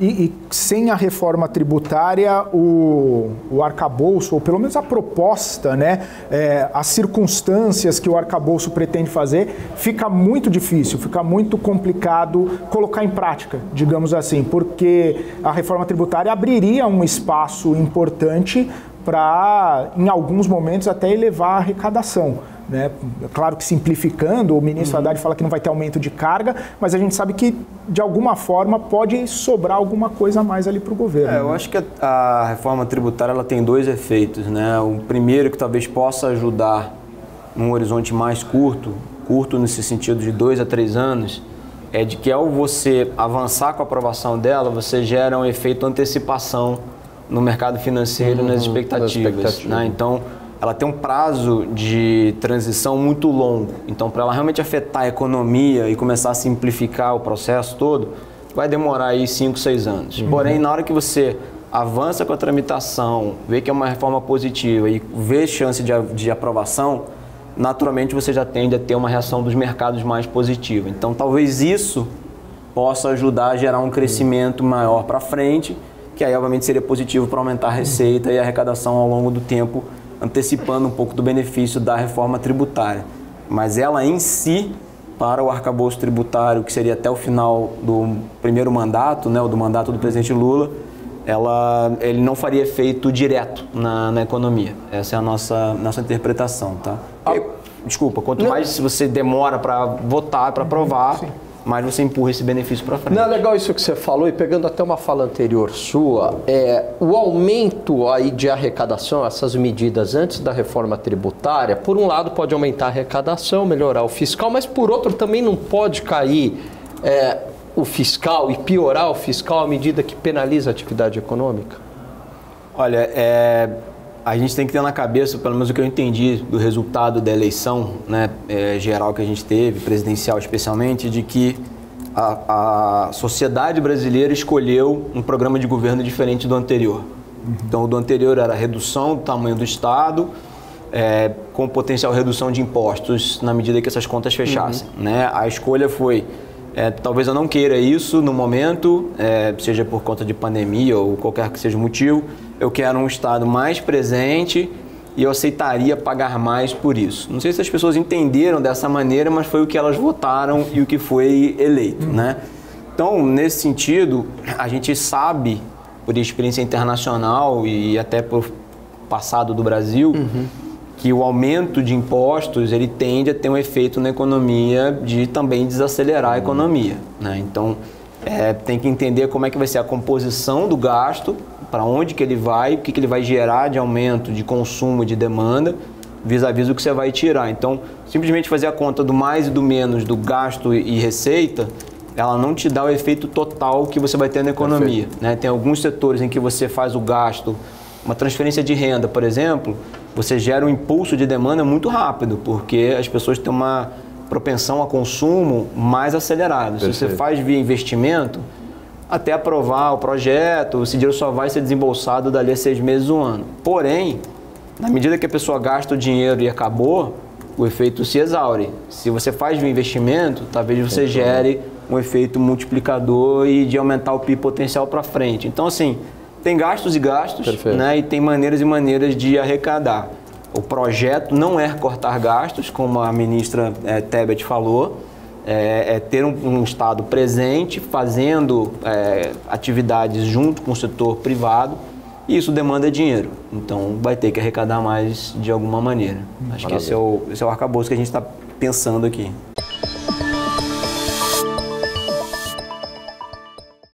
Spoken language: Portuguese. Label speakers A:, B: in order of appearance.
A: E sem a reforma tributária, o arcabouço, ou pelo menos a proposta, né, as circunstâncias que o arcabouço pretende fazer, fica muito difícil, fica muito complicado colocar em prática, digamos assim, porque a reforma tributária abriria um espaço importante para, em alguns momentos, até elevar a arrecadação. Né? Claro que simplificando, o ministro Haddad fala que não vai ter aumento de carga, mas a gente sabe que, de alguma forma, pode sobrar alguma coisa a mais ali para o governo.
B: Eu acho que a reforma tributária ela tem dois efeitos. Né? O primeiro, que talvez possa ajudar num horizonte mais curto nesse sentido de 2 a 3 anos, é de que ao você avançar com a aprovação dela, você gera um efeito antecipação no mercado financeiro, nas expectativas. Né? Então, ela tem um prazo de transição muito longo. Então, para ela realmente afetar a economia e começar a simplificar o processo todo, vai demorar aí 5, 6 anos. Porém, na hora que você avança com a tramitação, vê que é uma reforma positiva e vê chance de aprovação, naturalmente você já tende a ter uma reação dos mercados mais positiva. Então, talvez isso possa ajudar a gerar um crescimento maior para frente, que aí, obviamente, seria positivo para aumentar a receita e a arrecadação ao longo do tempo, antecipando um pouco do benefício da reforma tributária. Mas ela em si, para o arcabouço tributário, que seria até o final do primeiro mandato, né, o do mandato do presidente Lula, ele não faria efeito direto na economia. Essa é a nossa interpretação. Tá? Desculpa, quanto mais você demora para votar, para aprovar, mais você empurra esse benefício para frente.
C: Não, é legal isso que você falou, e pegando até uma fala anterior sua, o aumento aí de arrecadação, essas medidas antes da reforma tributária, por um lado pode aumentar a arrecadação, melhorar o fiscal, mas por outro também não pode cair o fiscal e piorar o fiscal à medida que penaliza a atividade econômica?
B: Olha, a gente tem que ter na cabeça, pelo menos o que eu entendi do resultado da eleição, né, geral que a gente teve, presidencial especialmente, de que a sociedade brasileira escolheu um programa de governo diferente do anterior. Então, o do anterior era a redução do tamanho do Estado, com potencial redução de impostos na medida que essas contas fechassem. Né? A escolha foi, talvez eu não queira isso no momento, seja por conta de pandemia ou qualquer que seja o motivo, eu quero um Estado mais presente e eu aceitaria pagar mais por isso. Não sei se as pessoas entenderam dessa maneira, mas foi o que elas votaram e o que foi eleito. Né? Então, nesse sentido, a gente sabe, por experiência internacional e até por passado do Brasil, que o aumento de impostos ele tende a ter um efeito na economia de também desacelerar a economia. Né? Então, tem que entender como é que vai ser a composição do gasto, para onde que ele vai, o que ele vai gerar de aumento de consumo, de demanda, vis-à-vis o que você vai tirar. Então, simplesmente fazer a conta do mais e do menos, do gasto e receita, ela não te dá o efeito total que você vai ter na economia. Né? Tem alguns setores em que você faz o gasto, uma transferência de renda, por exemplo, você gera um impulso de demanda muito rápido, porque as pessoas têm uma propensão a consumo mais acelerado. Se você faz via investimento, até aprovar o projeto, esse dinheiro só vai ser desembolsado dali a 6 meses, 1 ano. Porém, na medida que a pessoa gasta o dinheiro e acabou, o efeito se exaure. Se você faz via investimento, talvez você gere um efeito multiplicador e de aumentar o PIB potencial para frente. Então, assim, tem gastos e gastos, né? E tem maneiras e maneiras de arrecadar. O projeto não é cortar gastos, como a ministra Tebet falou, ter um Estado presente, fazendo atividades junto com o setor privado, e isso demanda dinheiro. Então, vai ter que arrecadar mais de alguma maneira. Acho que esse é o arcabouço que a gente está pensando aqui.